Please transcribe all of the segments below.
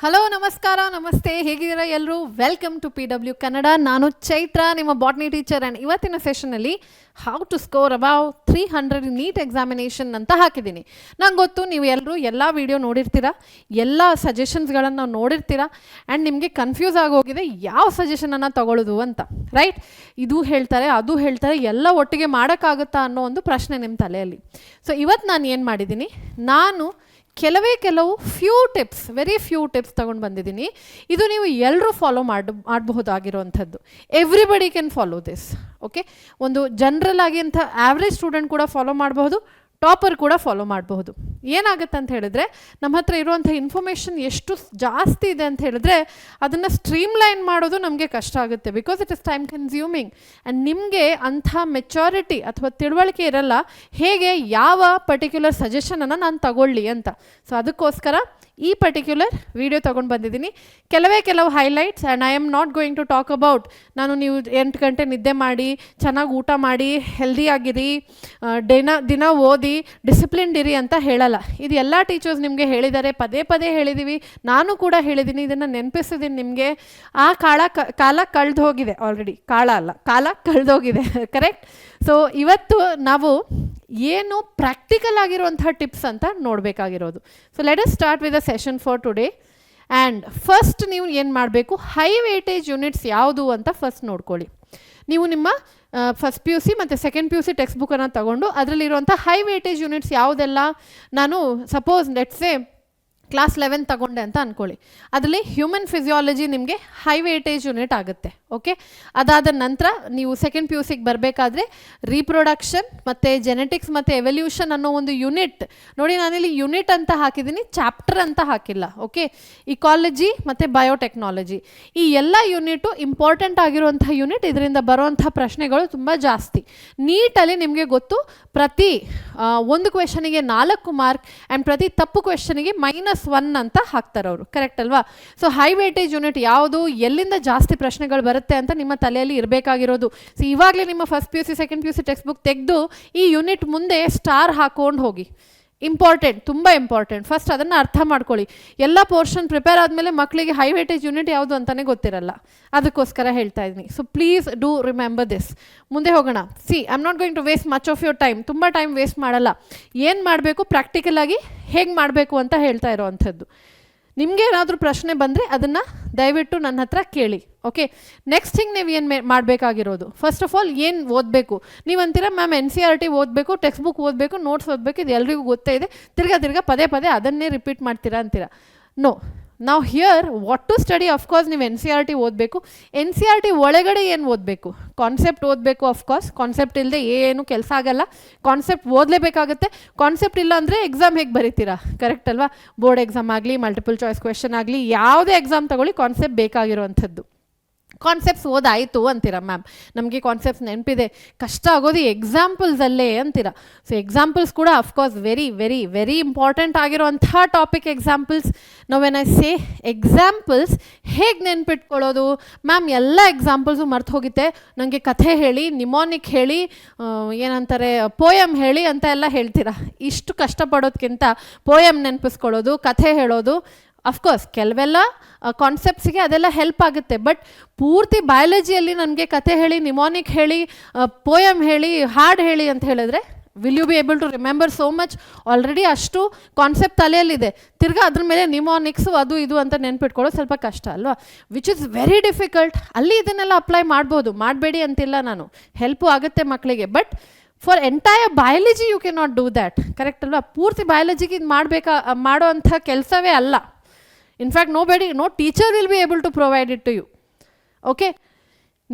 Hello ನಮಸ್ಕಾರ ನಮಸ್ತೆ ಹೇಗಿದ್ದೀರಾ ಎಲ್ಲರೂ ವೆಲ್ಕಮ್ ಟು PW ಕನ್ನಡ. ನಾನು ಚೈತ್ರ, ನಿಮ್ಮ ಬಾಟ್ನಿ ಟೀಚರ್. ಆ್ಯಂಡ್ ಇವತ್ತಿನ ಸೆಷನಲ್ಲಿ how to score above 300 NEET examination ಅಂತ ಹಾಕಿದ್ದೀನಿ. ನಂಗೆ ಗೊತ್ತು ನೀವು ಎಲ್ಲರೂ ಎಲ್ಲ ವೀಡಿಯೋ ನೋಡಿರ್ತೀರಾ, ಎಲ್ಲ ಸಜೆಷನ್ಸ್ಗಳನ್ನು ನೋಡಿರ್ತೀರಾ. ಆ್ಯಂಡ್ ನಿಮಗೆ ಕನ್ಫ್ಯೂಸ್ ಆಗೋಗಿದೆ ಯಾವ ಸಜೆಷನನ್ನು ತಗೊಳ್ಳೋದು ಅಂತ, ರೈಟ್? ಇದು ಹೇಳ್ತಾರೆ ಅದು ಹೇಳ್ತಾರೆ, ಎಲ್ಲ ಒಟ್ಟಿಗೆ ಮಾಡೋಕ್ಕಾಗುತ್ತಾ ಅನ್ನೋ ಒಂದು ಪ್ರಶ್ನೆ ನಿಮ್ಮ ತಲೆಯಲ್ಲಿ. ಸೊ ಇವತ್ತು ನಾನು ಏನು ಮಾಡಿದ್ದೀನಿ, ನಾನು ಕೆಲವು ಟಿಪ್ಸ್, ವೆರಿ ಫ್ಯೂ ಟಿಪ್ಸ್ ತೊಗೊಂಡು ಬಂದಿದ್ದೀನಿ. ಇದು ನೀವು ಎಲ್ಲರೂ ಫಾಲೋ ಮಾಡಬಹುದಾಗಿರುವಂಥದ್ದು. Everybody can follow this. Okay, ಒಂದು ಜನರಲ್ ಆಗಿ ಅಂತ ಆವ್ರೇಜ್ ಸ್ಟೂಡೆಂಟ್ ಕೂಡ ಫಾಲೋ ಮಾಡಬಹುದು, ಟಾಪರ್ ಕೂಡ ಫಾಲೋ ಮಾಡಬಹುದು. ಏನಾಗುತ್ತೆ ಅಂತ ಹೇಳಿದ್ರೆ, ನಮ್ಮ ಹತ್ರ ಇರುವಂಥ ಇನ್ಫಾರ್ಮೇಷನ್ ಎಷ್ಟು ಜಾಸ್ತಿ ಇದೆ ಅಂತ ಹೇಳಿದ್ರೆ ಅದನ್ನು ಸ್ಟ್ರೀಮ್ಲೈನ್ ಮಾಡೋದು ನಮಗೆ ಕಷ್ಟ ಆಗುತ್ತೆ, because it is time consuming. And ನಿಮಗೆ ಅಂಥ ಮೆಚುರಿಟಿ ಅಥವಾ ತಿಳುವಳಿಕೆ ಇರಲ್ಲ ಹೇಗೆ ಯಾವ ಪರ್ಟಿಕ್ಯುಲರ್ ಸಜೆಷನನ್ನು ನಾನು ತಗೊಳ್ಳಿ ಅಂತ. ಸೊ ಅದಕ್ಕೋಸ್ಕರ ಈ ಪರ್ಟಿಕ್ಯುಲರ್ ವಿಡಿಯೋ ತೊಗೊಂಡು ಬಂದಿದ್ದೀನಿ. ಕೆಲವು highlights. And I am not going to talk about ನೀವು 8 ಗಂಟೆ ನಿದ್ದೆ ಮಾಡಿ, ಚೆನ್ನಾಗಿ ಊಟ ಮಾಡಿ, ಹೆಲ್ದಿಯಾಗಿರಿ, ದಿನ ಓದಿ, ಡಿಸಿಪ್ಲಿನ್ಡ್ ಇರಿ ಅಂತ ಹೇಳಲ್ಲ. ಇದು ಎಲ್ಲ ಟೀಚರ್ಸ್ ನಿಮಗೆ ಹೇಳಿದ್ದಾರೆ, ಪದೇ ಹೇಳಿದ್ದೀವಿ, ನಾನು ಕೂಡ ಹೇಳಿದ್ದೀನಿ, ಇದನ್ನು ನೆನಪಿಸಿದ್ದೀನಿ ನಿಮಗೆ. ಆ ಕಾಲ ಕಳೆದು ಹೋಗಿದೆ ಆಲ್ರೆಡಿ. ಕಾಲ ಕಳೆದೋಗಿದೆ, ಕರೆಕ್ಟ್? ಸೊ ಇವತ್ತು ನಾವು ಏನು ಪ್ರಾಕ್ಟಿಕಲ್ ಆಗಿರುವಂಥ ಟಿಪ್ಸ್ ಅಂತ ನೋಡಬೇಕಾಗಿರೋದು. So let us start with the session for today. And first ನೀವು ಏನು ಮಾಡಬೇಕು, ಹೈ ವೇಟೇಜ್ ಯೂನಿಟ್ಸ್ ಯಾವುದು ಅಂತ ಫಸ್ಟ್ ನೋಡ್ಕೊಳ್ಳಿ. ನೀವು ನಿಮ್ಮ ಫಸ್ಟ್ PUC ಮತ್ತು ಸೆಕೆಂಡ್ PUC ಟೆಕ್ಸ್ಟ್ ಬುಕ್ಕನ್ನು ತಗೊಂಡು ಅದರಲ್ಲಿರುವಂಥ ಹೈ ವೇಟೇಜ್ ಯೂನಿಟ್ಸ್ ಯಾವುದೆಲ್ಲ, ನಾನು ಸಪೋಸ್ ಲೆಟ್ಸೇ ಕ್ಲಾಸ್ 11 ತಗೊಂಡೆ ಅಂತ ಅಂದ್ಕೊಳ್ಳಿ. ಅದರಲ್ಲಿ ಹ್ಯೂಮನ್ ಫಿಸಿಯಾಲಜಿ ನಿಮಗೆ ಹೈ ವೇಟೇಜ್ ಯೂನಿಟ್ ಆಗುತ್ತೆ. ಓಕೆ, ಅದಾದ ನಂತರ ನೀವು ಸೆಕೆಂಡ್ PUCಗೆ ಬರಬೇಕಾದ್ರೆ ರೀಪ್ರೊಡಕ್ಷನ್ ಮತ್ತು ಜೆನೆಟಿಕ್ಸ್ ಮತ್ತು ಎವಲ್ಯೂಷನ್ ಅನ್ನೋ ಒಂದು ಯೂನಿಟ್ ನೋಡಿ, ನಾನಿಲ್ಲಿ ಯೂನಿಟ್ ಅಂತ ಹಾಕಿದ್ದೀನಿ, ಚಾಪ್ಟರ್ ಅಂತ ಹಾಕಿಲ್ಲ. ಓಕೆ, ಇಕಾಲಜಿ ಮತ್ತು ಬಯೋಟೆಕ್ನಾಲಜಿ ಈ ಎಲ್ಲ ಯೂನಿಟು ಇಂಪಾರ್ಟೆಂಟ್ ಆಗಿರುವಂಥ ಯೂನಿಟ್. ಇದರಿಂದ ಬರುವಂಥ ಪ್ರಶ್ನೆಗಳು ತುಂಬ ಜಾಸ್ತಿ. ನೀಟಲ್ಲಿ ನಿಮಗೆ ಗೊತ್ತು, ಪ್ರತಿ ಒಂದು ಕ್ವೆಶನಿಗೆ 4 ಮಾರ್ಕ್ ಆ್ಯಂಡ್ ಪ್ರತಿ ತಪ್ಪು ಕ್ವೆಶನಿಗೆ -1 ಅಂತ ಹಾಕ್ತಾರೆ ಅವರು, ಕರೆಕ್ಟ್ ಅಲ್ವಾ? ಸೊ ಹೈ ವೇಟೇಜ್ ಯೂನಿಟ್ ಯಾವುದು, ಎಲ್ಲಿಂದ ಜಾಸ್ತಿ ಪ್ರಶ್ನೆಗಳು ಬರುತ್ತೆ ಅಂತ ನಿಮ್ಮ ತಲೆಯಲ್ಲಿ ಇರಬೇಕಾಗಿರೋದು. ಸೊ ಇವಾಗಲೇ ನಿಮ್ಮ first PUC second PUC text book ತೆಗೆದು ಈ ಯೂನಿಟ್ ಮುಂದೆ ಸ್ಟಾರ್ ಹಾಕೊಂಡು ಹೋಗಿ. ಇಂಪಾರ್ಟೆಂಟ್, ತುಂಬ ಇಂಪಾರ್ಟೆಂಟ್. ಫಸ್ಟ್ ಅದನ್ನು ಅರ್ಥ ಮಾಡ್ಕೊಳ್ಳಿ. ಎಲ್ಲ ಪೋರ್ಷನ್ ಪ್ರಿಪೇರ್ ಆದಮೇಲೆ ಮಕ್ಕಳಿಗೆ ಹೈ ವೇಟೇಜ್ ಯೂನಿಟ್ ಯಾವುದು ಅಂತಲೇ ಗೊತ್ತಿರಲ್ಲ, ಅದಕ್ಕೋಸ್ಕರ ಹೇಳ್ತಾ ಇದ್ದೀನಿ. So please do remember this. ಮುಂದೆ ಹೋಗೋಣ. I am not going to waste much of your time. ತುಂಬ ಟೈಮ್ ವೇಸ್ಟ್ ಮಾಡಲ್ಲ. ಏನು ಮಾಡಬೇಕು, ಪ್ರಾಕ್ಟಿಕಲಾಗಿ ಹೇಗೆ ಮಾಡಬೇಕು ಅಂತ ಹೇಳ್ತಾ ಇರೋವಂಥದ್ದು. ನಿಮಗೆ ಏನಾದರೂ ಪ್ರಶ್ನೆ ಬಂದರೆ ಅದನ್ನು ದಯವಿಟ್ಟು ನನ್ನ ಹತ್ರ ಕೇಳಿ. ಓಕೆ, ನೆಕ್ಸ್ಟ್ ಥಿಂಗ್ ನೀವು ಏನು ಮಾಡಬೇಕಾಗಿರೋದು, ಫಸ್ಟ್ ಆಫ್ ಆಲ್ ಏನು ಓದಬೇಕು. ನೀವು ಅಂತೀರಾ ಮ್ಯಾಮ್ NCERT ಓದಬೇಕು, ಟೆಕ್ಸ್ಟ್ ಬುಕ್ ಓದಬೇಕು, ನೋಟ್ಸ್ ಓದಬೇಕು, ಇದು ಎಲ್ರಿಗೂ ಗೊತ್ತೇ ಇದೆ, ತಿರ್ಗಾ ಪದೇ ಅದನ್ನೇ ರಿಪೀಟ್ ಮಾಡ್ತೀರಾ ಅಂತೀರಾ. ನೋ, ನಾವು here what to study. Of course ನೀವು NCERT ಓದಬೇಕು. NCERT ಒಳಗಡೆ ಏನು ಓದಬೇಕು, ಕಾನ್ಸೆಪ್ಟ್ ಓದಬೇಕು. ಅಫ್ಕೋರ್ಸ್ ಕಾನ್ಸೆಪ್ಟ್ ಇಲ್ಲದೆ ಏನು ಕೆಲಸ ಆಗಲ್ಲ, ಕಾನ್ಸೆಪ್ಟ್ ಓದಲೇಬೇಕಾಗುತ್ತೆ. ಕಾನ್ಸೆಪ್ಟ್ ಇಲ್ಲ ಅಂದರೆ ಎಕ್ಸಾಮ್ ಹೇಗೆ ಬರೀತೀರಾ, ಕರೆಕ್ಟ್ ಅಲ್ವಾ? ಬೋರ್ಡ್ ಎಕ್ಸಾಮ್ ಆಗಲಿ, ಮಲ್ಟಿಪಲ್ ಚಾಯ್ಸ್ ಕ್ವೆಶನ್ ಆಗಲಿ, ಯಾವುದೇ ಎಕ್ಸಾಮ್ ತಗೊಳ್ಳಿ, ಕಾನ್ಸೆಪ್ಟ್ ಬೇಕಾಗಿರುವಂಥದ್ದು. ಕಾನ್ಸೆಪ್ಟ್ಸ್ ಓದಾಯಿತು ಅಂತೀರಾ, ಮ್ಯಾಮ್ ನಮಗೆ ಕಾನ್ಸೆಪ್ಟ್ಸ್ ನೆನಪಿದೆ, ಕಷ್ಟ ಆಗೋದು ಎಕ್ಸಾಂಪಲ್ಸಲ್ಲೇ ಅಂತೀರಾ. ಸೊ ಎಕ್ಸಾಂಪಲ್ಸ್ ಕೂಡ ಅಫ್ಕೋರ್ಸ್ ವೆರಿ ಇಂಪಾರ್ಟೆಂಟ್ ಆಗಿರುವಂಥ ಟಾಪಿಕ್ ಎಕ್ಸಾಂಪಲ್ಸ್. ನಾವು ವೆನ್ ಐ ಸೇ ಎಕ್ಸಾಂಪಲ್ಸ್, ಹೇಗೆ ನೆನ್ಪಿಟ್ಕೊಳ್ಳೋದು ಮ್ಯಾಮ್, ಎಲ್ಲ ಎಕ್ಸಾಂಪಲ್ಸು ಮರ್ತು ಹೋಗುತ್ತೆ, ನನಗೆ ಕಥೆ ಹೇಳಿ, ನಿಮೋನಿಕ್ ಹೇಳಿ, ಏನಂತಾರೆ ಪೋಯಮ್ ಹೇಳಿ ಅಂತ ಎಲ್ಲ ಹೇಳ್ತೀರಾ. ಇಷ್ಟು ಕಷ್ಟಪಡೋದಕ್ಕಿಂತ ಪೋಯಮ್ ನೆನಪಿಸ್ಕೊಳ್ಳೋದು, ಕಥೆ ಹೇಳೋದು, ಅಫ್ಕೋರ್ಸ್ ಕೆಲವೆಲ್ಲ ಕಾನ್ಸೆಪ್ಟ್ಸಿಗೆ ಅದೆಲ್ಲ ಹೆಲ್ಪ್ ಆಗುತ್ತೆ. ಬಟ್ ಪೂರ್ತಿ ಬಯಾಲಜಿಯಲ್ಲಿ ನನಗೆ ಕತೆ ಹೇಳಿ, ನಿಮೋನಿಕ್ ಹೇಳಿ, ಪೋಯಮ್ ಹೇಳಿ, ಹಾಡು ಹೇಳಿ ಅಂತ ಹೇಳಿದ್ರೆ will you be able to remember so much? Already ಅಷ್ಟು ಕಾನ್ಸೆಪ್ಟ್ ತಲೆಯಲ್ಲಿದೆ, ತಿರ್ಗಾ ಅದ್ರ ಮೇಲೆ ನಿಮೋನಿಕ್ಸು ಅದು ಇದು ಅಂತ ನೆನ್ಪಿಟ್ಕೊಳ್ಳೋದು ಸ್ವಲ್ಪ ಕಷ್ಟ ಅಲ್ವಾ, ವಿಚ್ ಇಸ್ ವೆರಿ ಡಿಫಿಕಲ್ಟ್. ಅಲ್ಲಿ ಇದನ್ನೆಲ್ಲ ಅಪ್ಲೈ ಮಾಡ್ಬೋದು, ಮಾಡಬೇಡಿ ಅಂತಿಲ್ಲ ನಾನು, ಹೆಲ್ಪು ಆಗುತ್ತೆ ಮಕ್ಕಳಿಗೆ. But for entire biology you can not do that, correct ಅಲ್ವಾ? ಪೂರ್ತಿ ಬಯಾಲಜಿಗೆ ಇದು ಮಾಡೋ ಅಂಥ ಕೆಲಸವೇ ಅಲ್ಲ. In fact no teacher will be able to provide it to you. Okay,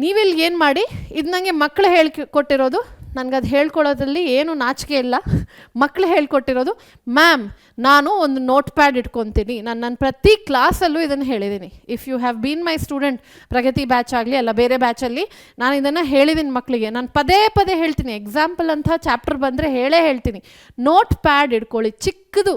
ನೀವಿಲ್ಲಿ ಏನು ಮಾಡಿ, ಇದು ನನಗೆ ಮಕ್ಕಳು ಹೇಳ್ಕೊಟ್ಟಿರೋದು, ನನಗದು ಹೇಳ್ಕೊಡೋದ್ರಲ್ಲಿ ಏನು ನಾಚಿಕೆ ಇಲ್ಲ. ಮಕ್ಕಳು ಹೇಳ್ಕೊಟ್ಟಿರೋದು. ಮ್ಯಾಮ್ ನಾನು ಒಂದು ನೋಟ್ ಪ್ಯಾಡ್ ಇಟ್ಕೊತೀನಿ, ನನ್ನ ಪ್ರತಿ ಕ್ಲಾಸಲ್ಲೂ ಇದನ್ನು ಹೇಳಿದ್ದೀನಿ. If you have been my student, Pragati batch ಆಗಲಿ ಅಲ್ಲ ಬೇರೆ ಬ್ಯಾಚಲ್ಲಿ, ನಾನು ಇದನ್ನು ಹೇಳಿದ್ದೀನಿ ಮಕ್ಕಳಿಗೆ. ನಾನು ಪದೇ ಹೇಳ್ತೀನಿ, ಎಕ್ಸಾಂಪಲ್ ಅಂತ ಚಾಪ್ಟರ್ ಬಂದರೆ ಹೇಳ್ತೀನಿ, ನೋಟ್ ಪ್ಯಾಡ್ ಇಟ್ಕೊಳ್ಳಿ, ಚಿಕ್ಕದು,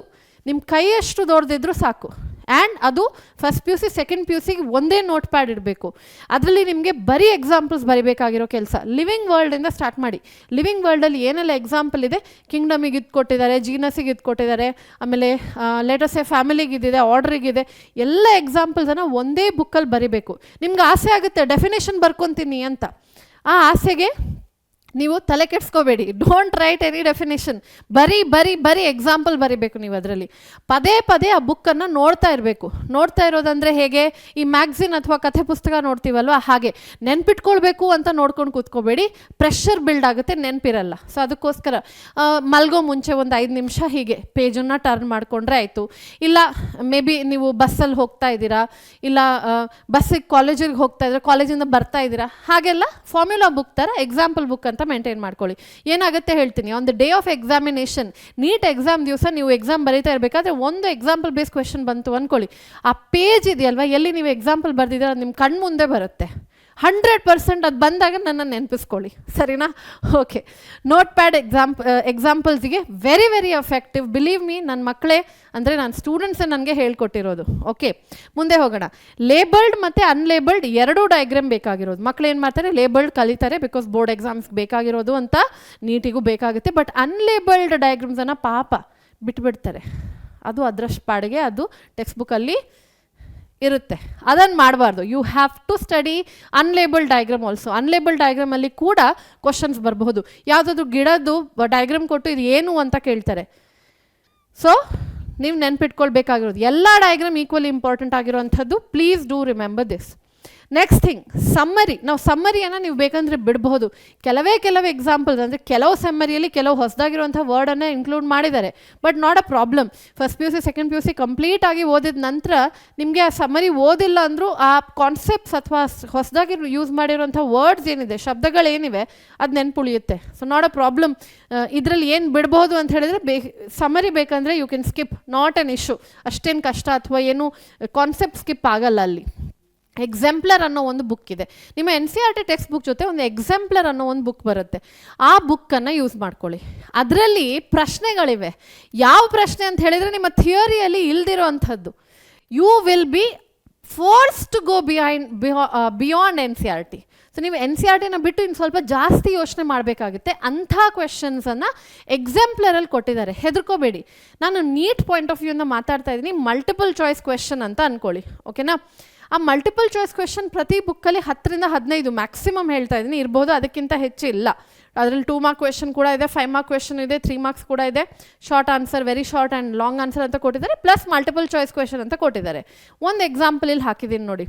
ನಿಮ್ಮ ಕೈಯಷ್ಟು ದೊಡ್ಡದಿದ್ರೂ ಸಾಕು. ಆ್ಯಂಡ್ ಅದು first P U C second P U ಸಿಗೆ ಒಂದೇ ನೋಟ್ ಪ್ಯಾಡ್ ಇರಬೇಕು. ಅದರಲ್ಲಿ ನಿಮಗೆ ಬರೀ ಎಕ್ಸಾಂಪಲ್ಸ್ ಬರಿಬೇಕಾಗಿರೋ ಕೆಲಸ. ಲಿವಿಂಗ್ ವರ್ಲ್ಡಿಂದ ಸ್ಟಾರ್ಟ್ ಮಾಡಿ. ಲಿವಿಂಗ್ ವರ್ಲ್ಡಲ್ಲಿ ಏನೆಲ್ಲ ಎಕ್ಸಾಂಪಲ್ ಇದೆ, ಕಿಂಗ್ಡಮಿಗೆ ಇದು ಕೊಟ್ಟಿದ್ದಾರೆ, ಜೀನಸಿಗೆ ಇದು ಕೊಟ್ಟಿದ್ದಾರೆ, ಆಮೇಲೆ ಲೆಟರ್ಸೆ ಫ್ಯಾಮಿಲಿಗೆ ಇದಿದೆ, ಆರ್ಡ್ರಿಗಿದೆ, ಎಲ್ಲ ಎಕ್ಸಾಂಪಲ್ಸನ್ನು ಒಂದೇ ಬುಕ್ಕಲ್ಲಿ ಬರಿಬೇಕು. ನಿಮ್ಗೆ ಆಸೆ ಆಗುತ್ತೆ ಡೆಫಿನೇಷನ್ ಬರ್ಕೊತೀನಿ ಅಂತ, ಆ ಆಸೆಗೆ ನೀವು ತಲೆ ಕೆಡ್ಸ್ಕೋಬೇಡಿ. Don't write any definition. ಬರೀ ಎಕ್ಸಾಂಪಲ್ ಬರಿಬೇಕು ನೀವು. ಅದರಲ್ಲಿ ಪದೇ ಪದೇ ಆ ಬುಕ್ಕನ್ನು ನೋಡ್ತಾ ಇರಬೇಕು. ನೋಡ್ತಾ ಇರೋದಂದರೆ ಹೇಗೆ, ಈ ಮ್ಯಾಗ್ಝಿನ್ ಅಥವಾ ಕಥೆ ಪುಸ್ತಕ ನೋಡ್ತೀವಲ್ವ ಹಾಗೆ ನೆನ್ಪಿಟ್ಕೊಳ್ಬೇಕು ಅಂತ ನೋಡ್ಕೊಂಡು ಕೂತ್ಕೋಬೇಡಿ. ಪ್ರೆಷರ್ ಬಿಲ್ಡ್ ಆಗುತ್ತೆ, ನೆನಪಿರಲ್ಲ. ಸೊ ಅದಕ್ಕೋಸ್ಕರ ಮಲ್ಗೋ ಮುಂಚೆ ಒಂದು 5 ನಿಮಿಷ ಹೀಗೆ ಪೇಜನ್ನು ಟರ್ನ್ ಮಾಡಿಕೊಂಡ್ರೆ ಆಯಿತು. ಇಲ್ಲ ಮೇ ಬಿ ನೀವು ಬಸ್ಸಲ್ಲಿ ಹೋಗ್ತಾ ಇದ್ದೀರಾ, ಇಲ್ಲ ಬಸ್ಸಿಗೆ ಕಾಲೇಜಿಗೆ ಹೋಗ್ತಾ ಇದ್ದೀರಾ, ಕಾಲೇಜಿಂದ ಬರ್ತಾ ಇದ್ದೀರಾ, ಹಾಗೆಲ್ಲ ಫಾರ್ಮ್ಯುಲಾ ಬುಕ್ ಥರ ಎಕ್ಸಾಂಪಲ್ ಬುಕ್ ಅಂತ ಮೇಂಟೈನ್ ಮಾಡ್ಕೊಳ್ಳಿ. ಏನಾಗುತ್ತೆ ಹೇಳ್ತೀನಿ, on the day of examination, NEET exam ದಿವಸ ನೀವು ಎಕ್ಸಾಮ್ ಬರೀತಾ ಇರಬೇಕಾದ್ರೆ ಒಂದು ಎಕ್ಸಾಂಪಲ್ ಬೇಸ್ ಕ್ವೆಶನ್ ಬಂತು ಅಂದ್ಕೊಳ್ಳಿ, ಆ ಪೇಜ್ ಇದೆಯಲ್ವಾ ಎಲ್ಲಿ ನೀವು ಎಕ್ಸಾಂಪಲ್ ಬರ್ದಿದ್ದೀರ ಅದು ನಿಮ್ಮ ಕಣ್ಣು ಮುಂದೆ ಬರುತ್ತೆ. 100% ಅದು ಬಂದಾಗ ನನ್ನ ನೆನಪಿಸ್ಕೊಳ್ಳಿ, ಸರಿನಾ? ಓಕೆ. ನೋಟ್ ಪ್ಯಾಡ್ ಎಕ್ಸಾಂಪಲ್ಸಿಗೆ very very effective. Believe me, ನನ್ನ ಮಕ್ಕಳೇ ಅಂದರೆ ನನ್ನ ಸ್ಟೂಡೆಂಟ್ಸೇ ನನಗೆ ಹೇಳ್ಕೊಟ್ಟಿರೋದು. ಓಕೆ, ಮುಂದೆ ಹೋಗೋಣ. ಲೇಬಲ್ಡ್ ಮತ್ತು ಅನ್ಲೇಬಲ್ಡ್ ಎರಡೂ ಡಯಾಗ್ರಾಮ್ ಬೇಕಾಗಿರೋದು. ಮಕ್ಕಳು ಏನು ಮಾಡ್ತಾರೆ, ಲೇಬಲ್ಡ್ ಕಲಿತಾರೆ ಬಿಕಾಸ್ ಬೋರ್ಡ್ ಎಕ್ಸಾಮ್ಸ್ಗೆ ಬೇಕಾಗಿರೋದು ಅಂತ, ನೀಟಿಗೂ ಬೇಕಾಗುತ್ತೆ. ಬಟ್ ಅನ್ಲೇಬಲ್ಡ್ ಡಯಾಗ್ರಾಮ್ಸನ್ನು ಪಾಪ ಬಿಟ್ಬಿಡ್ತಾರೆ. ಅದು ಅದರಷ್ಟು ಪಾಡಿಗೆ ಅದು ಟೆಕ್ಸ್ಟ್ ಬುಕ್ಕಲ್ಲಿ ಇರುತ್ತೆ. ಅದನ್ನು ಮಾಡಬಾರ್ದು. You have to study unlabelled diagram also. Unlabelled ಡಯಾಗ್ರಾಮಲ್ಲಿ ಕೂಡ ಕ್ವಶನ್ಸ್ ಬರಬಹುದು. ಯಾವುದಾದ್ರು ಗಿಡದ್ದು ಡಯಾಗ್ರಾಮ್ ಕೊಟ್ಟು ಇದು ಏನು ಅಂತ ಕೇಳ್ತಾರೆ. ಸೊ ನೀವು ನೆನ್ಪಿಟ್ಕೊಳ್ಬೇಕಾಗಿರೋದು ಎಲ್ಲ ಡಯಾಗ್ರಾಮ್ ಈಕ್ವಲಿ ಇಂಪಾರ್ಟೆಂಟ್ ಆಗಿರೋವಂಥದ್ದು. Please do remember this. Next thing, summary. ನಾವು ಸಮ್ಮರಿಯನ್ನು ನೀವು ಬೇಕಂದರೆ ಬಿಡಬಹುದು. ಕೆಲವೇ ಎಕ್ಸಾಂಪಲ್ಸ್ ಅಂದರೆ ಕೆಲವು ಸಮ್ಮರಿಯಲ್ಲಿ ಕೆಲವು ಹೊಸದಾಗಿರುವಂಥ ವರ್ಡನ್ನು ಇನ್ಕ್ಲೂಡ್ ಮಾಡಿದ್ದಾರೆ. But not a problem. First P U C second P U C ಕಂಪ್ಲೀಟಾಗಿ ಓದಿದ ನಂತರ ನಿಮಗೆ ಆ ಸಮ್ಮರಿ ಓದಿಲ್ಲ ಅಂದರೂ ಆ ಕಾನ್ಸೆಪ್ಟ್ಸ್ ಅಥವಾ ಹೊಸದಾಗಿ ಯೂಸ್ ಮಾಡಿರುವಂಥ ವರ್ಡ್ಸ್ ಏನಿದೆ, ಶಬ್ದಗಳೇನಿವೆ, ಅದು ನೆನ್ಪುಳಿಯುತ್ತೆ. So not a problem. ಇದರಲ್ಲಿ ಏನು ಬಿಡ್ಬೋದು ಅಂತ ಹೇಳಿದರೆ ಸಮ್ಮರಿ ಬೇಕಂದರೆ you can skip, not an issue. ಅಷ್ಟೇನು ಕಷ್ಟ ಅಥವಾ ಏನು ಕಾನ್ಸೆಪ್ಟ್ ಸ್ಕಿಪ್ ಆಗಲ್ಲ ಅಲ್ಲಿ. ಎಕ್ಸಾಂಪ್ಲರ್ ಅನ್ನೋ ಒಂದು ಬುಕ್ ಇದೆ. ನಿಮ್ಮ NCERT ಟೆಕ್ಸ್ಟ್ ಬುಕ್ ಜೊತೆ ಒಂದು ಎಕ್ಸಾಂಪ್ಲರ್ ಅನ್ನೋ ಒಂದು ಬುಕ್ ಬರುತ್ತೆ. ಆ ಬುಕ್ಕನ್ನು ಯೂಸ್ ಮಾಡ್ಕೊಳ್ಳಿ. ಅದರಲ್ಲಿ ಪ್ರಶ್ನೆಗಳಿವೆ. ಯಾವ ಪ್ರಶ್ನೆ ಅಂತ ಹೇಳಿದರೆ ನಿಮ್ಮ ಥಿಯರಿಯಲ್ಲಿ ಇಲ್ದಿರೋ ಅಂಥದ್ದು. You will be force to go beyond NCERT. So ನೀವು NCERTನ ಬಿಟ್ಟು ಇನ್ನು ಸ್ವಲ್ಪ ಜಾಸ್ತಿ ಯೋಚನೆ ಮಾಡಬೇಕಾಗುತ್ತೆ. ಅಂಥ ಕ್ವೆಶನ್ಸನ್ನು ಎಕ್ಸಾಂಪ್ಲರಲ್ಲಿ ಕೊಟ್ಟಿದ್ದಾರೆ. ಹೆದರ್ಕೋಬೇಡಿ. ನಾನು ನೀಟ್ ಪಾಯಿಂಟ್ ಆಫ್ ವ್ಯೂಯಿಂದ ಮಾತಾಡ್ತಾ ಇದ್ದೀನಿ. ಮಲ್ಟಿಪಲ್ ಚಾಯ್ಸ್ ಕ್ವೆಶನ್ ಅಂತ ಅಂದ್ಕೊಳ್ಳಿ, ಓಕೆನಾ? ಆ ಮಲ್ಟಿಪಲ್ ಚಾಯ್ಸ್ ಕ್ವೆಶನ್ ಪ್ರತಿ ಬುಕ್ಕಲ್ಲಿ 10 ರಿಂದ 15 ಮ್ಯಾಕ್ಸಿಮಮ್ ಹೇಳ್ತಾ ಇದ್ದೀನಿ, ಇರ್ಬೋದು, ಅದಕ್ಕಿಂತ ಹೆಚ್ಚು ಇಲ್ಲ. ಅದರಲ್ಲಿ 2 ಮಾರ್ಕ್ ಕ್ವೆಶನ್ ಕೂಡ ಇದೆ, 5 ಮಾರ್ಕ್ ಕ್ವೆಶನ್ ಇದೆ, 3 ಮಾರ್ಕ್ಸ್ ಕೂಡ ಇದೆ. Short answer, very short and long answer ಅಂತ ಕೊಟ್ಟಿದ್ದಾರೆ, ಪ್ಲಸ್ ಮಲ್ಟಿಪಲ್ ಚಾಯ್ಸ್ ಕ್ವೆಶನ್ ಅಂತ ಕೊಟ್ಟಿದ್ದಾರೆ. ಒಂದು ಎಕ್ಸಾಂಪಲ್ ಇಲ್ಲಿ ಹಾಕಿದ್ದೀನಿ ನೋಡಿ.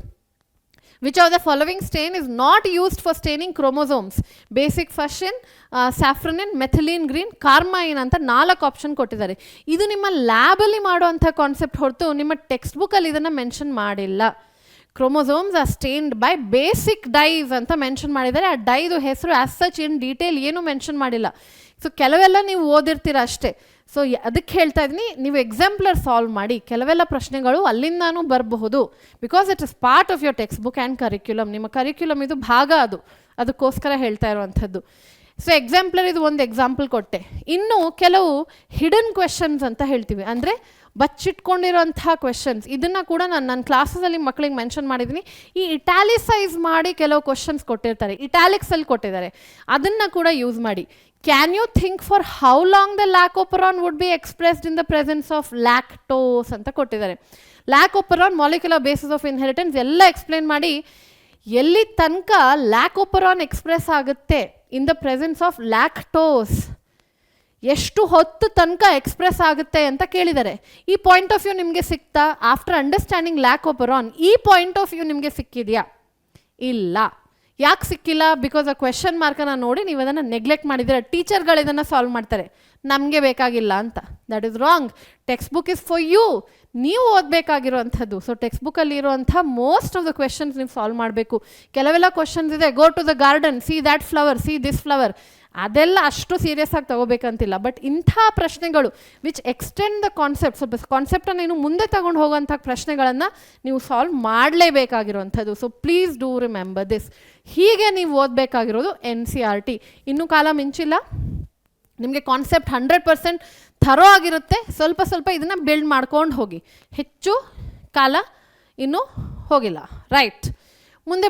Which of the following stain is not used for staining chromosomes? Basic fuchsin, saffronin, methylene green, carmine ಅಂತ 4 ಆಪ್ಷನ್ ಕೊಟ್ಟಿದ್ದಾರೆ. ಇದು ನಿಮ್ಮ ಲ್ಯಾಬಲ್ಲಿ ಮಾಡುವಂಥ ಕಾನ್ಸೆಪ್ಟ್ ಹೊರತು ನಿಮ್ಮ ಟೆಕ್ಸ್ಟ್ ಬುಕ್ಕಲ್ಲಿ ಇದನ್ನು ಮೆನ್ಷನ್ ಮಾಡಿಲ್ಲ. Chromosomes are stained by basic dyes ಅಂತ ಮೆನ್ಷನ್ ಮಾಡಿದ್ದಾರೆ. ಆ ಡೈದು ಹೆಸರು ಆಸ್ ಸಚ್ ಇನ್ ಡೀಟೇಲ್ ಏನೂ ಮೆನ್ಷನ್ ಮಾಡಿಲ್ಲ. ಸೊ ಕೆಲವೆಲ್ಲ ನೀವು ಓದಿರ್ತೀರ ಅಷ್ಟೇ. ಸೊ ಅದಕ್ಕೆ ಹೇಳ್ತಾ ಇದ್ದೀನಿ, ನೀವು ಎಕ್ಸಾಂಪ್ಲರ್ ಸಾಲ್ವ್ ಮಾಡಿ. ಕೆಲವೆಲ್ಲ ಪ್ರಶ್ನೆಗಳು ಅಲ್ಲಿಂದಾನೂ ಬರಬಹುದು. Because it is part of your text book and curriculum. ನಿಮ್ಮ ಕರಿಕ್ಯುಲಮ್ ಇದು ಭಾಗ, ಅದಕ್ಕೋಸ್ಕರ ಹೇಳ್ತಾ ಇರುವಂಥದ್ದು. ಸೊ ಎಕ್ಸಾಂಪ್ಲರ್ ಇದು ಒಂದು ಎಕ್ಸಾಂಪಲ್ ಕೊಟ್ಟೆ. ಇನ್ನು ಕೆಲವು ಹಿಡನ್ ಕ್ವೆಶನ್ಸ್ ಅಂತ ಹೇಳ್ತೀವಿ, ಅಂದರೆ ಬಚ್ಚಿಟ್ಕೊಂಡಿರೋಂಥ ಕ್ವೆಶನ್ಸ್. ಇದನ್ನು ಕೂಡ ನಾನು ನನ್ನ ಕ್ಲಾಸಲ್ಲಿ ಮಕ್ಕಳಿಗೆ ಮೆನ್ಷನ್ ಮಾಡಿದ್ದೀನಿ. ಈ ಇಟ್ಯಾಲಿಸೈಸ್ ಮಾಡಿ ಕೆಲವು ಕ್ವೆಶನ್ಸ್ ಕೊಟ್ಟಿರ್ತಾರೆ, ಇಟ್ಯಾಲಿಕ್ಸಲ್ಲಿ ಕೊಟ್ಟಿದ್ದಾರೆ, ಅದನ್ನು ಕೂಡ ಯೂಸ್ ಮಾಡಿ. Can you think for how long the lac operon would be expressed in the presence of lactose ಅಂತ ಕೊಟ್ಟಿದ್ದಾರೆ. Lac operon molecular basis of inheritance ಎಲ್ಲ ಎಕ್ಸ್ಪ್ಲೇನ್ ಮಾಡಿ ಎಲ್ಲಿ ತನಕ ಲ್ಯಾಕೋಪರಾನ್ ಎಕ್ಸ್ಪ್ರೆಸ್ ಆಗುತ್ತೆ in the presence of lactose, ಎಷ್ಟು ಹೊತ್ತು ತನಕ ಎಕ್ಸ್ಪ್ರೆಸ್ ಆಗುತ್ತೆ ಅಂತ ಕೇಳಿದ್ದಾರೆ. ಈ ಪಾಯಿಂಟ್ ಆಫ್ ವ್ಯೂ ನಿಮಗೆ ಸಿಕ್ತಾ? ಆಫ್ಟರ್ ಅಂಡರ್ಸ್ಟ್ಯಾಂಡಿಂಗ್ ಲ್ಯಾಕೋಪರಾನ್ ಈ ಪಾಯಿಂಟ್ ಆಫ್ ವ್ಯೂ ನಿಮಗೆ ಸಿಕ್ಕಿದೆಯಾ? ಇಲ್ಲ. ಯಾಕೆ ಸಿಕ್ಕಿಲ್ಲ? ಬಿಕಾಸ್ ಆ ಕ್ವೆಶನ್ ಮಾರ್ಕನ್ನು ನೋಡಿ ನೀವು ಅದನ್ನು ನೆಗ್ಲೆಕ್ಟ್ ಮಾಡಿದ್ದೀರ. ಟೀಚರ್ಗಳು ಇದನ್ನು ಸಾಲ್ವ್ ಮಾಡ್ತಾರೆ, ನಮಗೆ ಬೇಕಾಗಿಲ್ಲ ಅಂತ. That is wrong. Text book is for you. ನೀವು ಓದಬೇಕಾಗಿರುವಂಥದ್ದು. ಸೊ ಟೆಕ್ಸ್ಟ್ ಬುಕ್ಕಲ್ಲಿ ಇರುವಂಥ ಮೋಸ್ಟ್ ಆಫ್ ದ ಕ್ವೆಶನ್ಸ್ ನೀವು ಸಾಲ್ವ್ ಮಾಡಬೇಕು. ಕೆಲವೆಲ್ಲ ಕ್ವೆಶನ್ಸ್ ಇದೆ, go to the garden, see that flower, see this flower, ಅದೆಲ್ಲ ಅಷ್ಟು ಸೀರಿಯಸ್ ಆಗಿ ತಗೋಬೇಕಂತಿಲ್ಲ. ಬಟ್ ಇಂಥ ಪ್ರಶ್ನೆಗಳು ವಿಚ್ ಎಕ್ಸ್ಟೆಂಡ್ ದ ಕಾನ್ಸೆಪ್ಟ್, ಸ್ವಲ್ಪ ಕಾನ್ಸೆಪ್ಟನ್ನು ಇನ್ನು ಮುಂದೆ ತಗೊಂಡು ಹೋಗುವಂಥ ಪ್ರಶ್ನೆಗಳನ್ನು ನೀವು ಸಾಲ್ವ್ ಮಾಡಲೇಬೇಕಾಗಿರುವಂಥದ್ದು. So please do remember this. ಹೀಗೆ ನೀವು ಓದಬೇಕಾಗಿರೋದು NCERT. ಇನ್ನೂ ಕಾಲ ಮಿಂಚಿಲ್ಲ. ನಿಮಗೆ ಕಾನ್ಸೆಪ್ಟ್ 100% ಥರೋ ಆಗಿರುತ್ತೆ. ಸ್ವಲ್ಪ ಇದನ್ನು ಬಿಲ್ಡ್ ಮಾಡ್ಕೊಂಡು ಹೋಗಿ. ಹೆಚ್ಚು ಕಾಲ ಇನ್ನೂ ಹೋಗಿಲ್ಲ. ರೈಟ್, ಮುಂದೆ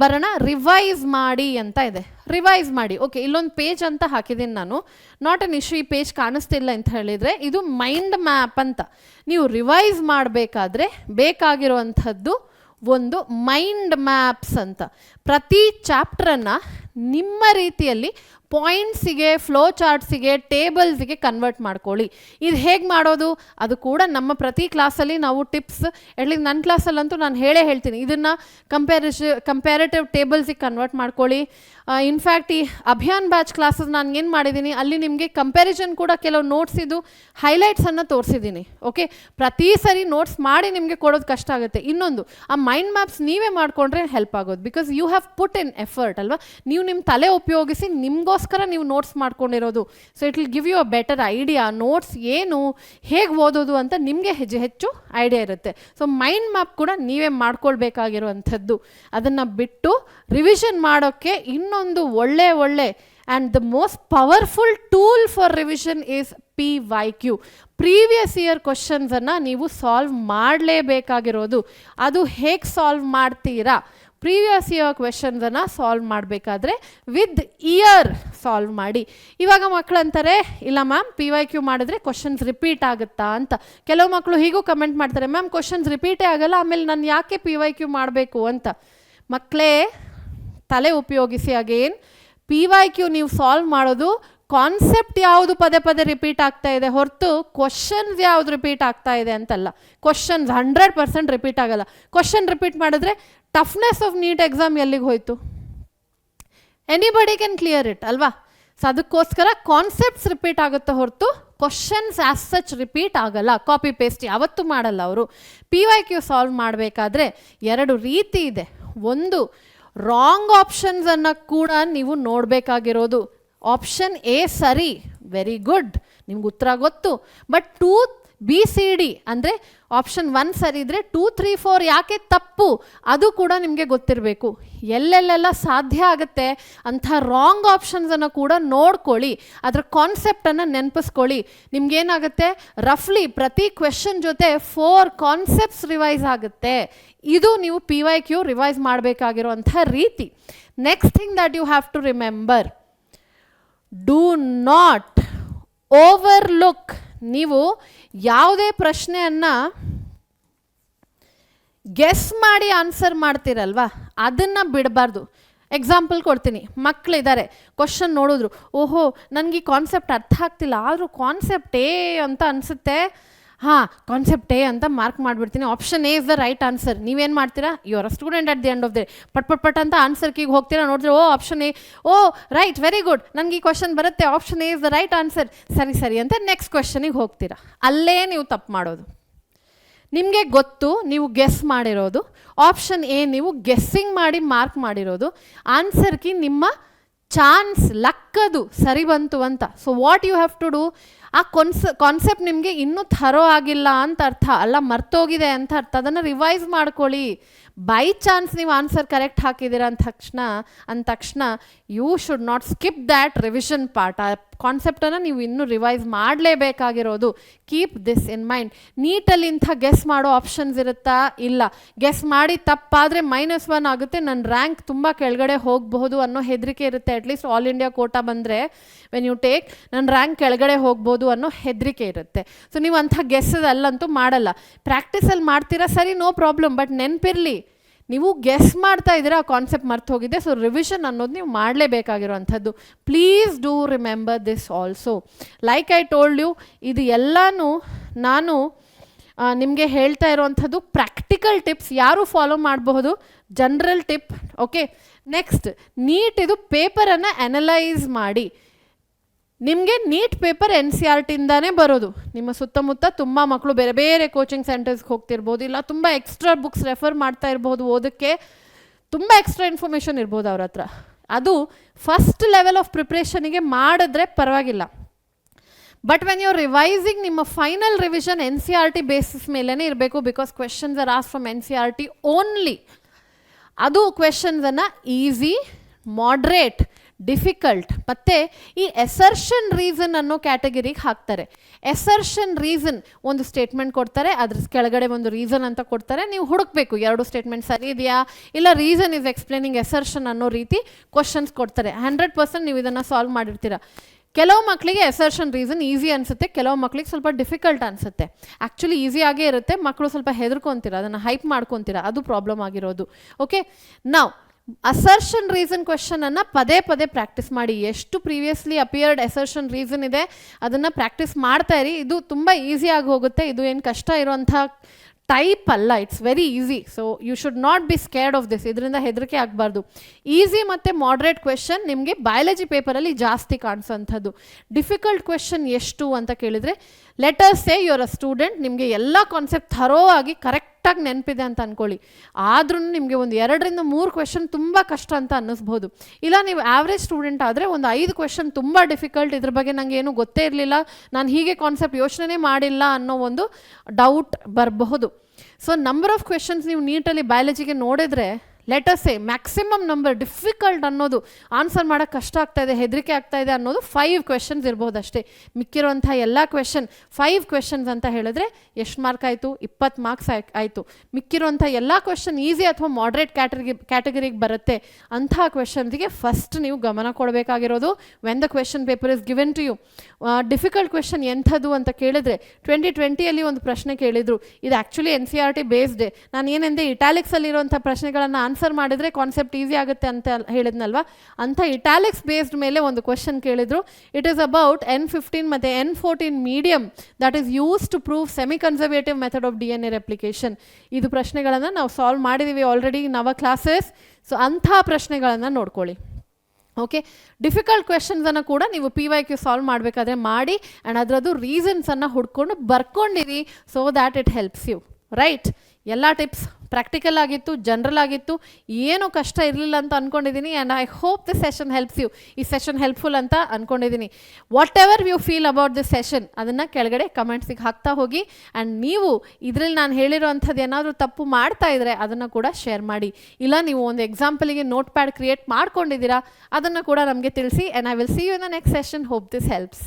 ಬರೋಣ ರಿವೈಸ್ ಮಾಡಿ ಅಂತ ಇದೆ. ರಿವೈಸ್ ಮಾಡಿ. ಓಕೆ, ಇಲ್ಲೊಂದು ಪೇಜ್ ಅಂತ ಹಾಕಿದ್ದೀನಿ ನಾನು. ನಾಟ್ ಅನ್ ಇಶ್ಯೂ, ಈ ಪೇಜ್ ಕಾಣಿಸ್ತಿಲ್ಲ ಅಂತ ಹೇಳಿದರೆ ಇದು ಮೈಂಡ್ ಮ್ಯಾಪ್ ಅಂತ. ನೀವು ರಿವೈಸ್ ಮಾಡಬೇಕಾದ್ರೆ ಬೇಕಾಗಿರುವಂಥದ್ದು ಒಂದು ಮೈಂಡ್ ಮ್ಯಾಪ್ಸ್ ಅಂತ. ಪ್ರತಿ ಚಾಪ್ಟ್ರನ್ನು ನಿಮ್ಮ ರೀತಿಯಲ್ಲಿ ಪಾಯಿಂಟ್ಸಿಗೆ, ಫ್ಲೋ ಚಾರ್ಟ್ಸಿಗೆ, ಟೇಬಲ್ಸಿಗೆ ಕನ್ವರ್ಟ್ ಮಾಡ್ಕೊಳ್ಳಿ. ಇದು ಹೇಗೆ ಮಾಡೋದು ಅದು ಕೂಡ ನಮ್ಮ ಪ್ರತಿ ಕ್ಲಾಸಲ್ಲಿ ನಾವು ಟಿಪ್ಸ್, ಅಟ್ಲೀಸ್ಟ್ ನನ್ನ ಕ್ಲಾಸಲ್ಲಂತೂ ನಾನು ಹೇಳ್ತೀನಿ, ಇದನ್ನು ಕಂಪ್ಯಾರಿಟಿವ್ ಟೇಬಲ್ಸಿಗೆ ಕನ್ವರ್ಟ್ ಮಾಡ್ಕೊಳ್ಳಿ. ಇನ್ಫ್ಯಾಕ್ಟ್ ಈ ಅಭಿಯಾನ್ ಬ್ಯಾಚ್ ಕ್ಲಾಸಸ್ ನಾನು ಏನು ಮಾಡಿದ್ದೀನಿ, ಅಲ್ಲಿ ನಿಮಗೆ ಕಂಪ್ಯಾರಿಸನ್ ಕೂಡ ಕೆಲವು ನೋಟ್ಸಿದು ಹೈಲೈಟ್ಸನ್ನು ತೋರಿಸಿದ್ದೀನಿ. ಓಕೆ, ಪ್ರತಿ ಸರಿ ನೋಟ್ಸ್ ಮಾಡಿ ನಿಮಗೆ ಕೊಡೋದು ಕಷ್ಟ ಆಗುತ್ತೆ. ಇನ್ನೊಂದು, ಆ ಮೈಂಡ್ ಮ್ಯಾಪ್ಸ್ ನೀವೇ ಮಾಡಿಕೊಂಡ್ರೆ ಹೆಲ್ಪ್ ಆಗೋದು, because you have put in effort ಅಲ್ವಾ. ನೀವು ನಿಮ್ಮ ತಲೆ ಉಪಯೋಗಿಸಿ ನಿಮಗೋಸ್ಕರ ನೀವು ನೋಟ್ಸ್ ಮಾಡ್ಕೊಂಡಿರೋದು. So it will give you a better idea, notes ಏನು, ಹೇಗೆ ಓದೋದು ಅಂತ ನಿಮಗೆ ಹೆಚ್ಚು ಐಡಿಯಾ ಇರುತ್ತೆ. ಸೊ ಮೈಂಡ್ ಮ್ಯಾಪ್ ಕೂಡ ನೀವೇ ಮಾಡ್ಕೊಳ್ಬೇಕಾಗಿರುವಂಥದ್ದು. ಅದನ್ನು ಬಿಟ್ಟು ರಿವಿಷನ್ ಮಾಡೋಕ್ಕೆ ಇನ್ನೊಂದು ಒಳ್ಳೆ and the most powerful tool for revision is PYQ. Previous year ಕ್ವಶನ್ಸನ್ನು ನೀವು ಸಾಲ್ವ್ ಮಾಡಲೇಬೇಕಾಗಿರೋದು. ಅದು ಹೇಗೆ ಸಾಲ್ವ್ ಮಾಡ್ತೀರಾ? ಪ್ರೀವಿಯಸ್ ಇಯರ್ ಕ್ವೆಶನ್ಸನ್ನು ಸಾಲ್ವ್ ಮಾಡಬೇಕಾದ್ರೆ ವಿತ್ ಇಯರ್ ಸಾಲ್ವ್ ಮಾಡಿ. ಇವಾಗ ಮಕ್ಕಳು ಅಂತಾರೆ, ಇಲ್ಲ ಮ್ಯಾಮ್ PYQ ಮಾಡಿದ್ರೆ ಕ್ವಶನ್ಸ್ ರಿಪೀಟ್ ಆಗುತ್ತಾ ಅಂತ. ಕೆಲವು ಮಕ್ಕಳು ಹೀಗೂ ಕಮೆಂಟ್ ಮಾಡ್ತಾರೆ, ಮ್ಯಾಮ್ ಕ್ವಶನ್ಸ್ ರಿಪೀಟೇ ಆಗಲ್ಲ, ಆಮೇಲೆ ನಾನು ಯಾಕೆ PYQ ಮಾಡಬೇಕು ಅಂತ. ಮಕ್ಕಳೇ, ತಲೆ ಉಪಯೋಗಿಸಿ. ಅಗೇನ್ PYQ ನೀವು ಸಾಲ್ವ್ ಮಾಡೋದು ಕಾನ್ಸೆಪ್ಟ್ ಯಾವುದು ಪದೇ ಪದೇ ರಿಪೀಟ್ ಆಗ್ತಾ ಇದೆ ಹೊರತು ಕ್ವಶನ್ಸ್ ಯಾವುದು ರಿಪೀಟ್ ಆಗ್ತಾ ಇದೆ ಅಂತಲ್ಲ. ಕ್ವಶನ್ಸ್ 100% ರಿಪೀಟ್ ಆಗಲ್ಲ. ಕ್ವಶನ್ ರಿಪೀಟ್ ಮಾಡಿದ್ರೆ ಟಫ್ನೆಸ್ ಆಫ್ ನೀಟ್ ಎಕ್ಸಾಮ್ ಎಲ್ಲಿಗೆ ಹೋಯಿತು? ಎನಿಬಡಿ ಕ್ಯಾನ್ ಕ್ಲಿಯರ್ ಇಟ್ ಅಲ್ವಾ. ಸೊ ಅದಕ್ಕೋಸ್ಕರ ಕಾನ್ಸೆಪ್ಟ್ಸ್ ರಿಪೀಟ್ ಆಗುತ್ತೆ ಹೊರತು ಕ್ವಶನ್ಸ್ ಆ್ಯಸ್ ಸಚ್ ರಿಪೀಟ್ ಆಗಲ್ಲ. ಕಾಪಿ ಪೇಸ್ಟ್ ಯಾವತ್ತೂ ಮಾಡಲ್ಲ ಅವರು. PYQ ಸಾಲ್ವ್ ಮಾಡಬೇಕಾದ್ರೆ ಎರಡು ರೀತಿ ಇದೆ. ಒಂದು, ರಾಂಗ್ ಆಪ್ಷನ್ಸನ್ನು ಕೂಡ ನೀವು ನೋಡಬೇಕಾಗಿರೋದು. ಆಪ್ಷನ್ ಎ ಸರಿ, ವೆರಿ ಗುಡ್, ನಿಮ್ಗೆ ಉತ್ತರ ಗೊತ್ತು. ಬಟ್ 2 BCD ಅಂದರೆ ಆಪ್ಷನ್ 1 ಸರಿ ಇದ್ದರೆ 2, 3, 4 ಯಾಕೆ ತಪ್ಪು ಅದು ಕೂಡ ನಿಮಗೆ ಗೊತ್ತಿರಬೇಕು. ಎಲ್ಲೆಲ್ಲೆಲ್ಲ ಸಾಧ್ಯ ಆಗುತ್ತೆ ಅಂಥ ರಾಂಗ್ ಆಪ್ಷನ್ಸನ್ನು ಕೂಡ ನೋಡ್ಕೊಳ್ಳಿ. ಅದರ ಕಾನ್ಸೆಪ್ಟನ್ನು ನೆನಪಿಸ್ಕೊಳ್ಳಿ. ನಿಮ್ಗೇನಾಗುತ್ತೆ, ರಫ್ಲಿ ಪ್ರತಿ ಕ್ವೆಶನ್ ಜೊತೆ 4 ಕಾನ್ಸೆಪ್ಟ್ಸ್ ರಿವೈಸ್ ಆಗುತ್ತೆ. ಇದು ನೀವು PYQ ರಿವೈಸ್ ಮಾಡಬೇಕಾಗಿರುವಂಥ ರೀತಿ. Next thing that you have to remember, do not overlook. ನೀವು ಯಾವುದೇ ಪ್ರಶ್ನೆಯನ್ನು ಗೆಸ್ ಮಾಡಿ ಆನ್ಸರ್ ಮಾಡ್ತೀರಲ್ವಾ, ಅದನ್ನು ಬಿಡಬಾರ್ದು. ಎಕ್ಸಾಂಪಲ್ ಕೊಡ್ತೀನಿ. ಮಕ್ಕಳಿದ್ದಾರೆ, ಕ್ವಶನ್ ನೋಡಿದ್ರು, ಓಹೋ ನನಗೆ ಈ ಕಾನ್ಸೆಪ್ಟ್ ಅರ್ಥ ಆಗ್ತಿಲ್ಲ, ಆದರೂ ಕಾನ್ಸೆಪ್ಟ್ ಎ ಅಂತ ಅನಿಸುತ್ತೆ, ಹಾಂ ಕಾನ್ಸೆಪ್ಟ್ ಎ ಅಂತ ಮಾರ್ಕ್ ಮಾಡಿಬಿಡ್ತೀನಿ, option A is the right answer. ನೀವೇನು ಮಾಡ್ತೀರಾ? You are a student at the end of the day. ಪಟ್ ಅಂತ ಆನ್ಸರ್ ಕೀಗೆ ಹೋಗ್ತೀರಾ, ನೋಡಿದ್ರೆ oh option A, oh right, very good, ನನಗೆ ಈ ಕ್ವಶನ್ ಬರುತ್ತೆ, option A is the right answer, ಸರಿ ಅಂತ ನೆಕ್ಸ್ಟ್ ಕ್ವಶನಿಗೆ ಹೋಗ್ತೀರಾ. ಅಲ್ಲೇ ನೀವು ತಪ್ಪು ಮಾಡೋದು. ನಿಮಗೆ ಗೊತ್ತು ನೀವು ಗೆಸ್ ಮಾಡಿರೋದು, ಆಪ್ಷನ್ ಎ ನೀವು ಗೆಸ್ಸಿಂಗ್ ಮಾಡಿ ಮಾರ್ಕ್ ಮಾಡಿರೋದು, ಆನ್ಸರ್ ಕೀ ನಿಮ್ಮ ಚಾನ್ಸ್, ಲಕ್ಕದು ಸರಿ ಬಂತು ಅಂತ. So what you have to do, ಆ ಕಾನ್ಸೆಪ್ಟ್ ನಿಮಗೆ ಇನ್ನೂ ಥರೋ ಆಗಿಲ್ಲ ಅಂತ ಅರ್ಥ ಅಲ್ಲ, ಮರ್ತೋಗಿದೆ ಅಂತ ಅರ್ಥ. ಅದನ್ನು ರಿವೈಸ್ ಮಾಡ್ಕೊಳ್ಳಿ. ಬೈ ಚಾನ್ಸ್ ನೀವು ಆನ್ಸರ್ ಕರೆಕ್ಟ್ ಹಾಕಿದ್ದೀರ ಅಂದ ತಕ್ಷಣ you should not skip that revision part. ಆ ಕಾನ್ಸೆಪ್ಟನ್ನು ನೀವು ಇನ್ನೂ ರಿವೈಸ್ ಮಾಡಲೇಬೇಕಾಗಿರೋದು. Keep this in mind. ನೀಟಲ್ಲಿ ಇಂಥ ಗೆಸ್ ಮಾಡೋ ಆಪ್ಷನ್ಸ್ ಇರುತ್ತಾ? ಇಲ್ಲ. ಗೆಸ್ ಮಾಡಿ ತಪ್ಪಾದರೆ -1 ಆಗುತ್ತೆ, ನನ್ನ ರ್ಯಾಂಕ್ ತುಂಬ ಕೆಳಗಡೆ ಹೋಗಬಹುದು ಅನ್ನೋ ಹೆದರಿಕೆ ಇರುತ್ತೆ. ಅಟ್ಲೀಸ್ಟ್ ಆಲ್ ಇಂಡಿಯಾ ಕೋಟಾ ಬಂದರೆ ವೆನ್ ಯು ಟೇಕ್, ನನ್ನ ರ್ಯಾಂಕ್ ಕೆಳಗಡೆ ಹೋಗ್ಬೋದು ಅನ್ನೋ ಹೆದರಿಕೆ ಇರುತ್ತೆ. ಸೊ ನೀವು ಅಂಥ ಗೆಸ್ಸಲ್ಲಂತೂ ಮಾಡಲ್ಲ. ಪ್ರಾಕ್ಟೀಸಲ್ಲಿ ಮಾಡ್ತೀರಾ ಸರಿ, ನೋ ಪ್ರಾಬ್ಲಮ್, ಬಟ್ ನೆನಪಿರಲಿ ನೀವು ಗೆಸ್ ಮಾಡ್ತಾ ಇದ್ದೀರಾ, ಆ ಕಾನ್ಸೆಪ್ಟ್ ಮರ್ತು ಹೋಗಿದೆ. ಸೊ ರಿವಿಷನ್ ಅನ್ನೋದು ನೀವು ಮಾಡಲೇಬೇಕಾಗಿರುವಂಥದ್ದು. Please do remember this also. Like I told you, ಇದು ಎಲ್ಲನೂ ನಾನು ನಿಮಗೆ ಹೇಳ್ತಾ ಇರುವಂಥದ್ದು ಪ್ರಾಕ್ಟಿಕಲ್ ಟಿಪ್ಸ್. ಯಾರು ಫಾಲೋ ಮಾಡಬಹುದು, general tip. Okay, next NEET ಇದು ಪೇಪರನ್ನು ಅನಲೈಸ್ ಮಾಡಿ. ನಿಮಗೆ ನೀಟ್ ಪೇಪರ್ NCERTಯಿಂದಾನೇ ಬರೋದು. ನಿಮ್ಮ ಸುತ್ತಮುತ್ತ ತುಂಬ ಮಕ್ಕಳು ಬೇರೆ ಬೇರೆ ಕೋಚಿಂಗ್ ಸೆಂಟರ್ಸ್ಗೆ ಹೋಗ್ತಿರ್ಬೋದು, ಇಲ್ಲ ತುಂಬ ಎಕ್ಸ್ಟ್ರಾ ಬುಕ್ಸ್ ರೆಫರ್ ಮಾಡ್ತಾ ಇರ್ಬೋದು, ಓದೋಕ್ಕೆ ತುಂಬ ಎಕ್ಸ್ಟ್ರಾ ಇನ್ಫಾರ್ಮೇಷನ್ ಇರ್ಬೋದು ಅವ್ರ ಹತ್ರ. ಅದು ಫಸ್ಟ್ ಲೆವೆಲ್ ಆಫ್ ಪ್ರಿಪ್ರೇಷನಿಗೆ ಮಾಡಿದ್ರೆ ಪರವಾಗಿಲ್ಲ. ಬಟ್ ವೆನ್ ಯು ರಿವೈಸಿಂಗ್, ನಿಮ್ಮ ಫೈನಲ್ ರಿವಿಷನ್ NCERT ಬೇಸಿಸ್ ಮೇಲೇ ಇರಬೇಕು. Because questions are asked from NCERT only. ಅದು ಕ್ವೆಶನ್ಸನ್ನು ಈಸಿ, ಮಾಡ್ರೇಟ್, ಡಿಫಿಕಲ್ಟ್ ಮತ್ತು ಈ ಎಸರ್ಷನ್ ರೀಸನ್ ಅನ್ನೋ ಕ್ಯಾಟಗರಿಗೆ ಹಾಕ್ತಾರೆ. ಎಸರ್ಷನ್ ರೀಸನ್ ಒಂದು ಸ್ಟೇಟ್ಮೆಂಟ್ ಕೊಡ್ತಾರೆ, ಅದ್ರ ಕೆಳಗಡೆ ಒಂದು ರೀಸನ್ ಅಂತ ಕೊಡ್ತಾರೆ, ನೀವು ಹುಡುಕ್ಬೇಕು ಎರಡು ಸ್ಟೇಟ್ಮೆಂಟ್ ಸರಿ ಇದೆಯಾ ಇಲ್ಲ ರೀಸನ್ ಇಸ್ ಎಕ್ಸ್ಪ್ಲೇನಿಂಗ್ ಎಸರ್ಷನ್ ಅನ್ನೋ ರೀತಿ ಕ್ವಶನ್ಸ್ ಕೊಡ್ತಾರೆ. 100% ನೀವು ಇದನ್ನು ಸಾಲ್ವ್ ಮಾಡಿರ್ತೀರ. ಕೆಲವು ಮಕ್ಕಳಿಗೆ ಎಸರ್ಷನ್ ರೀಸನ್ ಈಸಿ ಅನಿಸುತ್ತೆ, ಕೆಲವು ಮಕ್ಕಳಿಗೆ ಸ್ವಲ್ಪ ಡಿಫಿಕಲ್ಟ್ ಅನಿಸುತ್ತೆ. ಆ್ಯಕ್ಚುಲಿ ಈಸಿಯಾಗೇ ಇರುತ್ತೆ, ಮಕ್ಕಳು ಸ್ವಲ್ಪ ಹೆದರ್ಕೊತೀರ, ಅದನ್ನು ಹೈಪ್ ಮಾಡ್ಕೊತೀರ, ಅದು ಪ್ರಾಬ್ಲಮ್ ಆಗಿರೋದು. ಓಕೆ, ನಾವು ಅಸರ್ಷನ್ ರೀಸನ್ ಕ್ವೆಶನನ್ನು ಪದೇ ಪದೇ ಪ್ರಾಕ್ಟೀಸ್ ಮಾಡಿ. ಎಷ್ಟು ಪ್ರೀವಿಯಸ್ಲಿ ಅಪಿಯರ್ಡ್ ಎಸರ್ಷನ್ ರೀಸನ್ ಇದೆ ಅದನ್ನು ಪ್ರಾಕ್ಟೀಸ್ ಮಾಡ್ತಾ ಇರಿ. ಇದು ತುಂಬ ಈಸಿಯಾಗಿ ಹೋಗುತ್ತೆ, ಇದು ಏನು ಕಷ್ಟ ಇರೋಂಥ ಟೈಪ್ ಅಲ್ಲ, it's very easy. So you should not be scared of this. ಇದರಿಂದ ಹೆದರಿಕೆ ಆಗಬಾರ್ದು. ಈಸಿ ಮತ್ತು ಮಾಡ್ರೇಟ್ ಕ್ವೆಶನ್ ನಿಮಗೆ ಬಯಾಲಜಿ ಪೇಪರಲ್ಲಿ ಜಾಸ್ತಿ ಕಾಣಿಸೋಂಥದ್ದು. ಡಿಫಿಕಲ್ಟ್ ಕ್ವೆಶನ್ ಎಷ್ಟು ಅಂತ ಕೇಳಿದರೆ, letters say your a student, ನಿಮಗೆ ಎಲ್ಲ ಕಾನ್ಸೆಪ್ಟ್ ಥರೋ ಆಗಿ ಕರೆಕ್ಟಾಗಿ ನೆನಪಿದೆ ಅಂತ ಅಂದ್ಕೊಳ್ಳಿ. ಆದ್ರೂ ನಿಮಗೆ ಒಂದು 2-3 ಕ್ವೆಶನ್ ತುಂಬ ಕಷ್ಟ ಅಂತ ಅನ್ನಿಸ್ಬೋದು. ಇಲ್ಲ ನೀವು ಆವ್ರೇಜ್ ಸ್ಟೂಡೆಂಟ್ ಆದರೆ ಒಂದು 5 ಕ್ವೆಶನ್ ತುಂಬ ಡಿಫಿಕಲ್ಟ್, ಇದ್ರ ಬಗ್ಗೆ ನನಗೆ ಏನೂ ಗೊತ್ತೇ ಇರಲಿಲ್ಲ, ನಾನು ಹೀಗೆ ಕಾನ್ಸೆಪ್ಟ್ ಯೋಚನೆ ಮಾಡಿಲ್ಲ ಅನ್ನೋ ಒಂದು ಡೌಟ್ ಬರಬಹುದು. ಸೊ ನಂಬರ್ ಆಫ್ ಕ್ವೆಶನ್ಸ್ ನೀವು ನೀಟಲ್ಲಿ ಬಯಾಲಜಿಗೆ ನೋಡಿದ್ರೆ, ಲೆಟರ್ಸೇ ಮ್ಯಾಕ್ಸಿಮಮ್ ನಂಬರ್ ಡಿಫಿಕಲ್ಟ್ ಅನ್ನೋದು ಆನ್ಸರ್ ಮಾಡೋಕ್ಕೆ ಕಷ್ಟ ಆಗ್ತಾಯಿದೆ, ಹೆದರಿಕೆ ಆಗ್ತಾಯಿದೆ ಅನ್ನೋದು 5 ಕ್ವೆಶನ್ಸ್ ಇರ್ಬೋದು ಅಷ್ಟೇ. ಮಿಕ್ಕಿರುವಂಥ ಎಲ್ಲ ಕ್ವೆಶನ್ 5 ಕ್ವೆಶನ್ಸ್ ಅಂತ ಹೇಳಿದ್ರೆ ಎಷ್ಟು ಮಾರ್ಕ್ ಆಯಿತು? 20 ಮಾರ್ಕ್ಸ್ ಆಯಿತು. ಮಿಕ್ಕಿರುವಂಥ ಎಲ್ಲ ಕ್ವೆಶನ್ ಈಸಿ ಅಥವಾ ಮಾಡ್ರೇಟ್ ಕ್ಯಾಟಗರಿಗೆ ಬರುತ್ತೆ. ಅಂಥ ಕ್ವೆಶನ್ಸ್ಗೆ ಫಸ್ಟ್ ನೀವು ಗಮನ ಕೊಡಬೇಕಾಗಿರೋದು when the question paper is given to you. Difficult question ಎಂಥದ್ದು ಅಂತ ಕೇಳಿದ್ರೆ, 2020 ಒಂದು ಪ್ರಶ್ನೆ ಕೇಳಿದರು. ಇದು ಆ್ಯಕ್ಚುಲಿ NCERT ಬೇಸ್ಡೆ. ನಾನು ಏನಂದೆ, ಇಟಾಲಿಕ್ಸಲ್ಲಿರುವಂಥ ಪ್ರಶ್ನೆಗಳನ್ನು ಆನ್ಸರ್ ಮಾಡಿದರೆ ಕಾನ್ಸೆಪ್ಟ್ ಈಸಿ ಆಗುತ್ತೆ ಅಂತ ಹೇಳಿದ್ನಲ್ವ, ಅಂಥ ಇಟಾಲಿಕ್ಸ್ ಬೇಸ್ಡ್ ಮೇಲೆ ಒಂದು ಕ್ವೆಶನ್ ಕೇಳಿದರು. ಇಟ್ ಈಸ್ ಅಬೌಟ್ N15 ಮತ್ತು N14 medium that is use to prove semi conservative method of DNA replication. ಇದು ಪ್ರಶ್ನೆಗಳನ್ನು ನಾವು ಸಾಲ್ವ್ ಮಾಡಿದ್ದೀವಿ already in our classes. So ಅಂಥ ಪ್ರಶ್ನೆಗಳನ್ನು ನೋಡ್ಕೊಳ್ಳಿ. ಓಕೆ, ಡಿಫಿಕಲ್ಟ್ ಕ್ವೆಶನ್ಸನ್ನು ಕೂಡ ನೀವು PYQ ಸಾಲ್ವ್ ಮಾಡಬೇಕಾದ್ರೆ ಮಾಡಿ, ಆ್ಯಂಡ್ ಅದರದ್ದು ರೀಸನ್ಸನ್ನು ಹುಡ್ಕೊಂಡು ಬರ್ಕೊಂಡಿರಿ, so that it helps you. Right? ಎಲ್ಲ ಟಿಪ್ಸ್ ಪ್ರಾಕ್ಟಿಕಲ್ ಆಗಿತ್ತು, ಜನರಲ್ ಆಗಿತ್ತು, ಏನೂ ಕಷ್ಟ ಇರಲಿಲ್ಲ ಅಂತ ಅಂದ್ಕೊಂಡಿದ್ದೀನಿ. And I hope this session helps you. ಈ ಸೆಷನ್ ಹೆಲ್ಪ್ಫುಲ್ ಅಂತ ಅಂದ್ಕೊಂಡಿದ್ದೀನಿ. Whatever you feel about this session ಅದನ್ನು ಕೆಳಗಡೆ ಕಮೆಂಟ್ಸಿಗೆ ಹಾಕ್ತಾ ಹೋಗಿ. ಆ್ಯಂಡ್ ನೀವು ಇದರಲ್ಲಿ ನಾನು ಹೇಳಿರೋ ಅಂಥದ್ದು ಏನಾದರೂ ತಪ್ಪು ಮಾಡ್ತಾ ಇದ್ದರೆ ಅದನ್ನು ಕೂಡ ಶೇರ್ ಮಾಡಿ. ಇಲ್ಲ ನೀವು ಒಂದು ಎಕ್ಸಾಂಪಲಿಗೆ ನೋಟ್ ಪ್ಯಾಡ್ ಕ್ರಿಯೇಟ್ ಮಾಡ್ಕೊಂಡಿದ್ದೀರಾ, ಅದನ್ನು ಕೂಡ ನಮಗೆ ತಿಳಿಸಿ. And I will see you in the next session. Hope this helps.